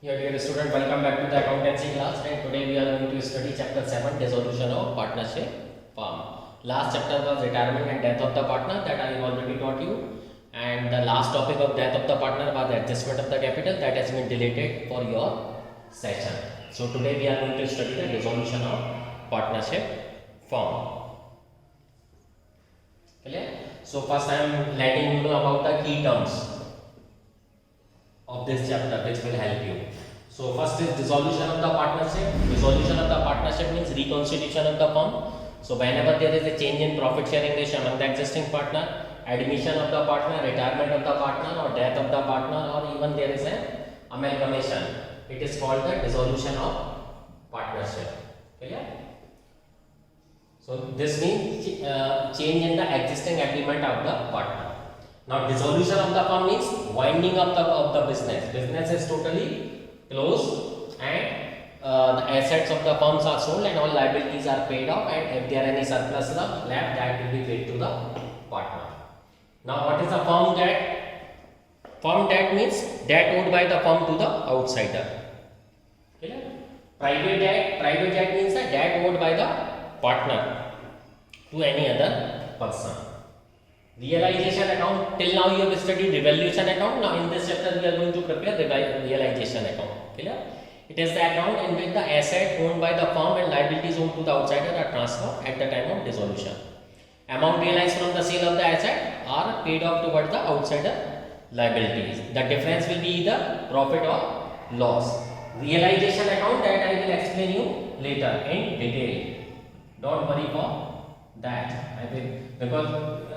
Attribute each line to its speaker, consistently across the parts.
Speaker 1: Yeah, dear student, welcome back to the accountancy class. And today we are going to study chapter 7, dissolution of partnership firm. Last chapter was retirement and death of the partner, that I have already taught you. And the last topic of death of the partner was the adjustment of the capital, that has been deleted for your session. So today we are going to study the dissolution of partnership firm. Clear? So first I am letting you know about the key terms of this chapter which will help you. So first is dissolution of the partnership. Dissolution of the partnership means reconstitution of the firm. So whenever there is a change in profit sharing ratio among the existing partner, admission of the partner, retirement of the partner or death of the partner, or even there is an amalgamation, it is called the dissolution of partnership. Clear? So this means change in the existing agreement of the partner. Now dissolution of the firm means winding up of the business. Business is totally closed and the assets of the firms are sold and all liabilities are paid off, and if there are any surplus left, that will be paid to the partner. Now what is a firm debt? Firm debt means debt owed by the firm to the outsider. Okay? Private debt means the debt owed by the partner to any other person. Realization account, till now you have studied revaluation account. Now in this chapter we are going to prepare realization account. Clear? It is the account in which the asset owned by the firm and liabilities owned to the outsider are transferred at the time of dissolution. Amount realized from the sale of the asset are paid off towards the outsider liabilities. The difference will be either profit or loss. Realization account, that I will explain you later in detail. Don't worry for that. I will, because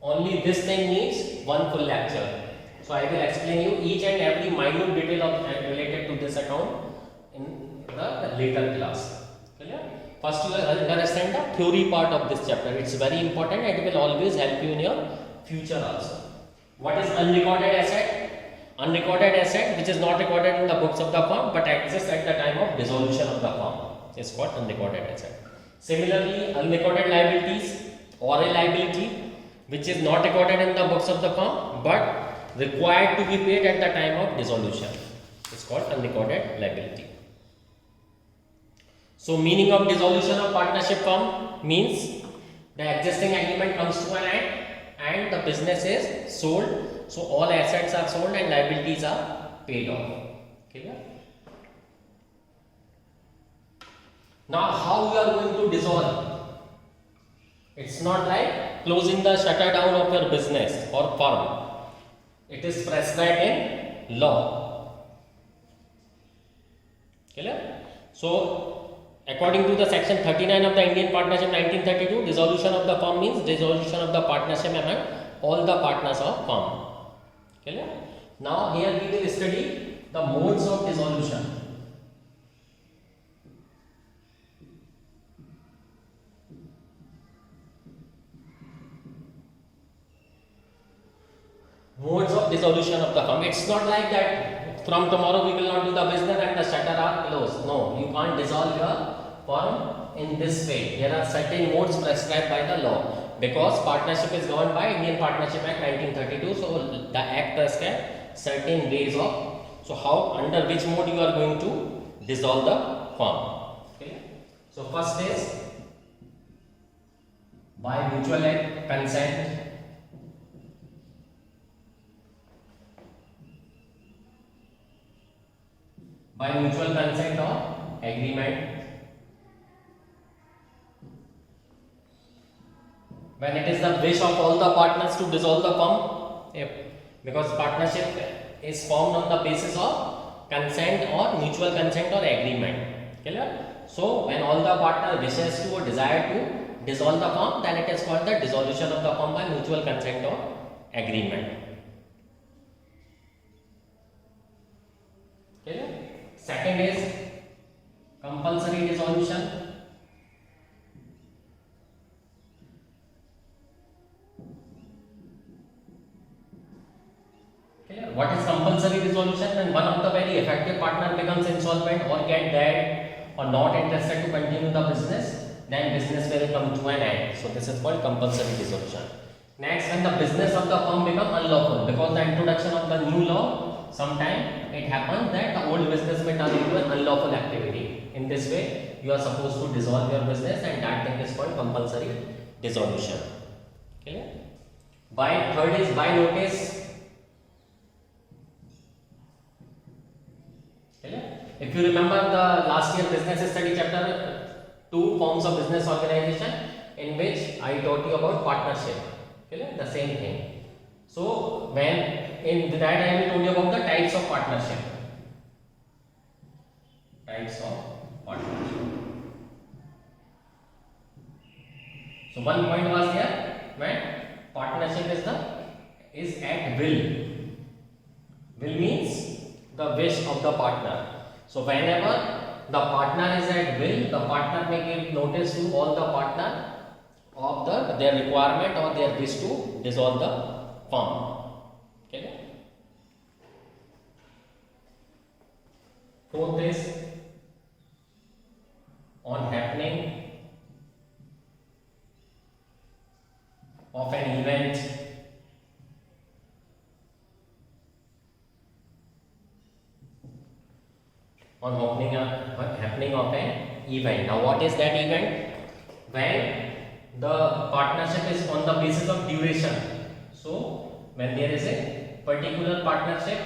Speaker 1: only this thing needs one full lecture. So I will explain you each and every minute detail of related to this account in the later class. Clear? First you will understand the theory part of this chapter. It's very important and it will always help you in your future also. What is unrecorded asset? Unrecorded asset which is not recorded in the books of the firm but exists at the time of dissolution of the firm is called unrecorded asset. Similarly, unrecorded liabilities or a liability which is not recorded in the books of the firm but required to be paid at the time of dissolution is called unrecorded liability. So meaning of dissolution of partnership firm means the existing agreement comes to an end and the business is sold, so all assets are sold and liabilities are paid off. Clear? Now how you are going to dissolve? It's not like closing the shutter down of your business or firm. It is prescribed in law. Clear? So according to the section 39 of the Indian Partnership 1932, dissolution of the firm means dissolution of the partnership among all the partners of firm. Clear? Now here we will study the modes of dissolution. Modes of dissolution of the firm. It's not like that from tomorrow we will not do the business and the shutter are closed. No, you can't dissolve your firm in this way. There are certain modes prescribed by the law because partnership is governed by Indian Partnership Act 1932. So the act prescribes certain ways of, so how, under which mode you are going to dissolve the firm. Okay. So first is by mutual consent. By mutual consent or agreement. When it is the wish of all the partners to dissolve the firm, because partnership is formed on the basis of consent or mutual consent or agreement. Clear? So when all the partner wishes to or desire to dissolve the firm, then it is called the dissolution of the firm by mutual consent or agreement. Clear? Second is compulsory dissolution. Clear? What is compulsory dissolution? When one of the very effective partner becomes insolvent or get dead or not interested to continue the business, then business will come to an end. So this is called compulsory dissolution. Next, when the business of the firm become unlawful because the introduction of the new law Sometimes it happens that the old business may turn into an unlawful activity. In this way, you are supposed to dissolve your business, and that thing is called compulsory dissolution. Clear? By third is by notice. Clear? If you remember the last year business study chapter, 2 forms of business organization, in which I taught you about partnership. Clear? The same thing. So when in that I will told you about the types of partnership. Types of partnership. So one point was there when partnership is at will. Will means the wish of the partner. So whenever the partner is at will, the partner may give notice to all the partner of their requirement or their wish to dissolve the firm. Okay. Fourth is on happening of an event happening of an event. Now what is that event? When the partnership is on the basis of duration. So when there is a particular partnership,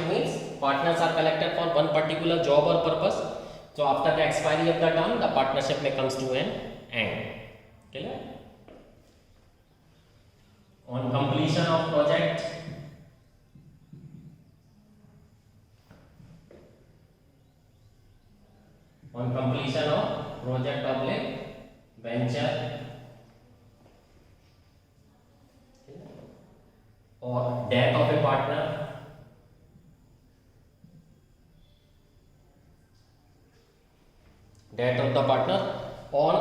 Speaker 1: means partners are collected for one particular job or purpose. So after the expiry of the term, the partnership may comes to an end. Clear? On completion of project, public venture, or death of a partner, or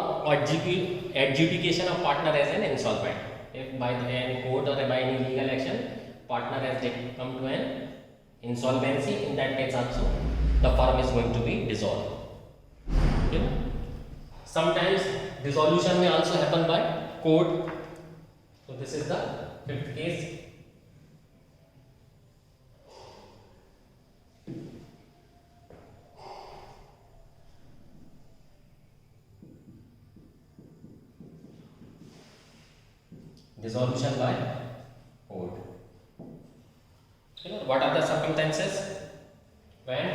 Speaker 1: adjudication of partner as an insolvent. If by any court or by any legal action, partner has come to an insolvency, in that case also the firm is going to be dissolved. Okay. Sometimes dissolution may also happen by court. So this is the fifth case. Dissolution by court. What are the circumstances when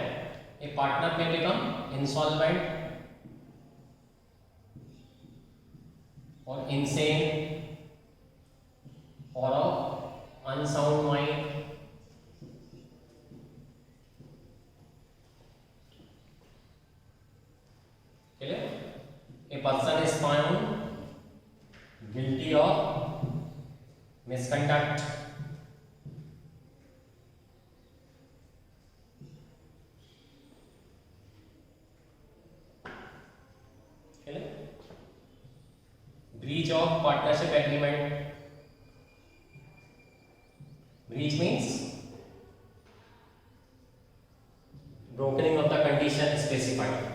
Speaker 1: a partner may become insolvent or insane or of unsound mind? Clear? A person is found guilty of misconduct, breach of partnership agreement. Breach means brokening of the condition specified.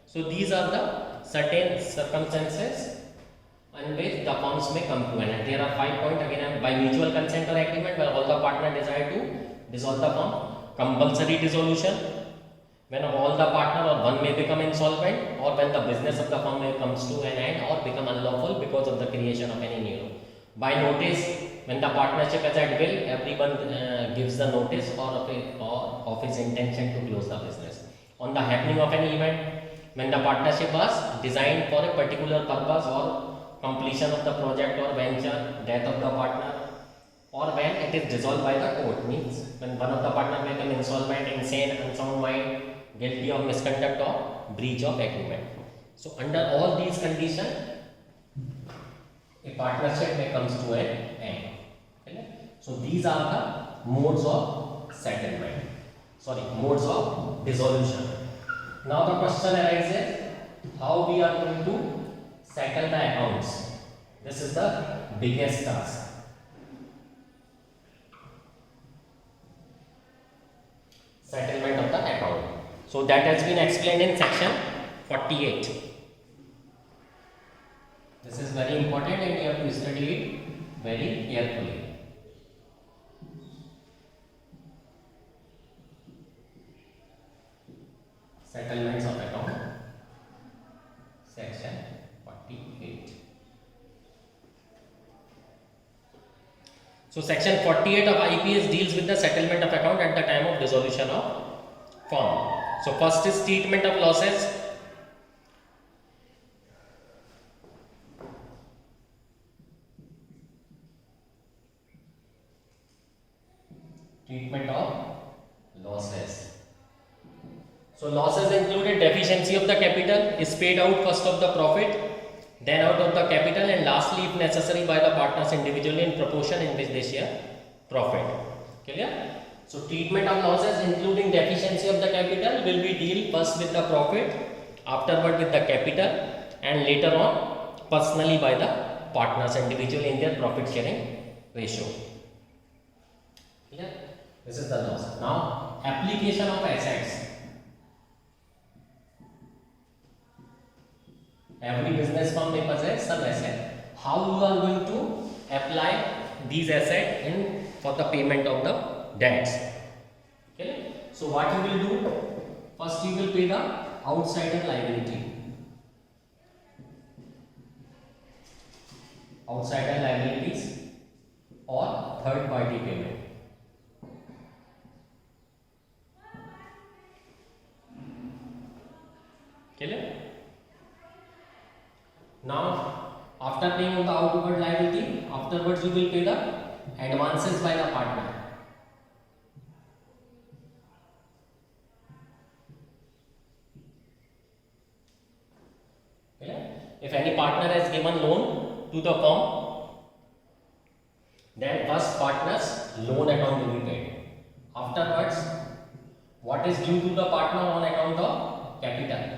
Speaker 1: So these are the certain circumstances in which the firms may come to an end. There are 5 points again: by mutual consent or agreement, where all the partners desire to dissolve the firm; compulsory dissolution, when all the partner or one may become insolvent, or when the business of the firm may comes to an end or become unlawful because of the creation of any new law; by notice, when the partnership is at will, everyone gives the notice or of his intention to close the business; on the happening of an event, when the partnership was designed for a particular purpose, or completion of the project or venture, death of the partner, or when it is dissolved by the court, means when one of the partner become insolvent, insane, unsound mind, guilty of misconduct or breach of agreement. So under all these conditions, a partnership may comes to an end. Okay? So these are the modes of settlement. Modes of dissolution. Now the question arises, how we are going to settle the accounts? This is the biggest task. Settlement of the account. So that has been explained in section 48. This is very important and you have to study it very carefully. Settlements of account, section 48. So section 48 of IPS deals with the settlement of account at the time of dissolution of firm. So first is treatment of losses. Treatment of losses. So losses included deficiency of the capital is paid out first of the profit, then out of the capital, and lastly if necessary by the partners individually in proportion in which they share profit. Clear? So treatment of losses including deficiency of the capital will be deal first with the profit, afterward with the capital, and later on personally by the partners individually in their profit sharing ratio. Clear? This is the loss. Now application of assets. Every business firm may possess some asset. How you are going to apply these assets in for the payment of the debts? Okay. So what you will do? First you will pay the outsider liability. Outsider liabilities or third party payment. Clear? Now, after paying on the outward liability, afterwards you will pay the advances by the partner. Okay. If any partner has given loan to the firm, then first partner's loan account will be paid. Afterwards, what is due to the partner on account of capital?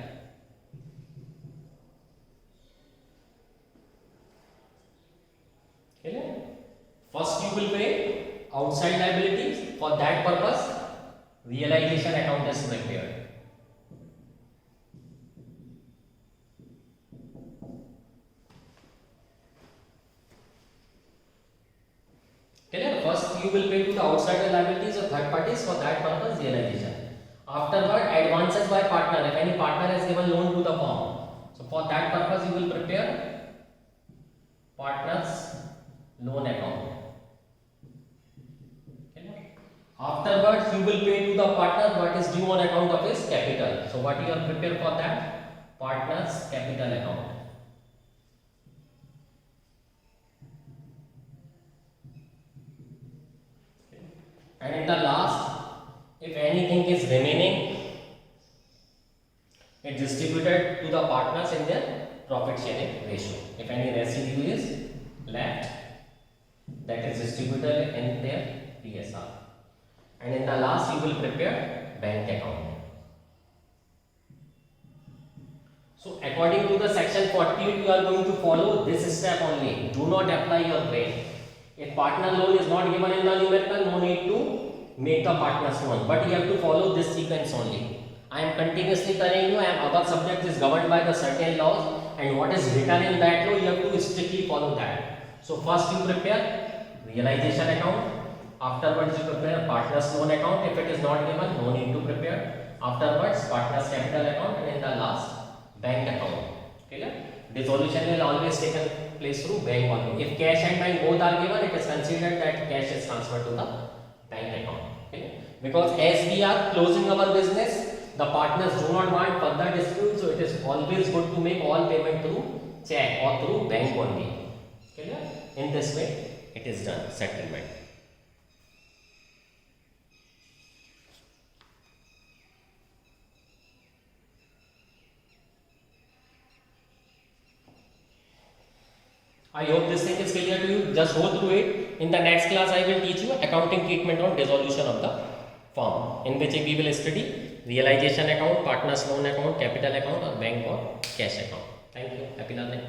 Speaker 1: First you will pay outside liabilities. For that purpose, realization account is prepared. Clear? First you will pay to the outside liabilities of third parties. For that purpose, realization. Afterward, advances by partner. If any partner has given loan to the firm, so for that purpose you will prepare partner's loan account. Afterwards, you will pay to the partner what is due on account of his capital. So, what you are prepared for that? Partner's capital account. And in the last, if anything is remaining, it is distributed to the partners in their profit sharing ratio. If any residue is left, that is distributed in their TSR. And in the last, you will prepare bank account. So according to the section 48, you are going to follow this step only. Do not apply your brain. If partner loan is not given in the numerical, no need to make the partner's loan. But you have to follow this sequence only. I am continuously telling you, our subject is governed by the certain laws, and what is written in that law, you have to strictly follow that. So first you prepare realization account. Afterwards, you prepare partner's loan account. If it is not given, no need to prepare. Afterwards, partner's capital account, and in the last, bank account. Clear? Dissolution will always take place through bank only. If cash and bank both are given, it is considered that cash is transferred to the bank account. Okay? Because as we are closing our business, the partners do not want further dispute, so it is always good to make all payment through check or through bank only. Clear? In this way, it is done settlement. I hope this thing is clear to you. Just go through it. In the next class, I will teach you accounting treatment on dissolution of the firm, in which we will study realization account, partner's loan account, capital account, or bank or cash account. Thank you. Happy learning.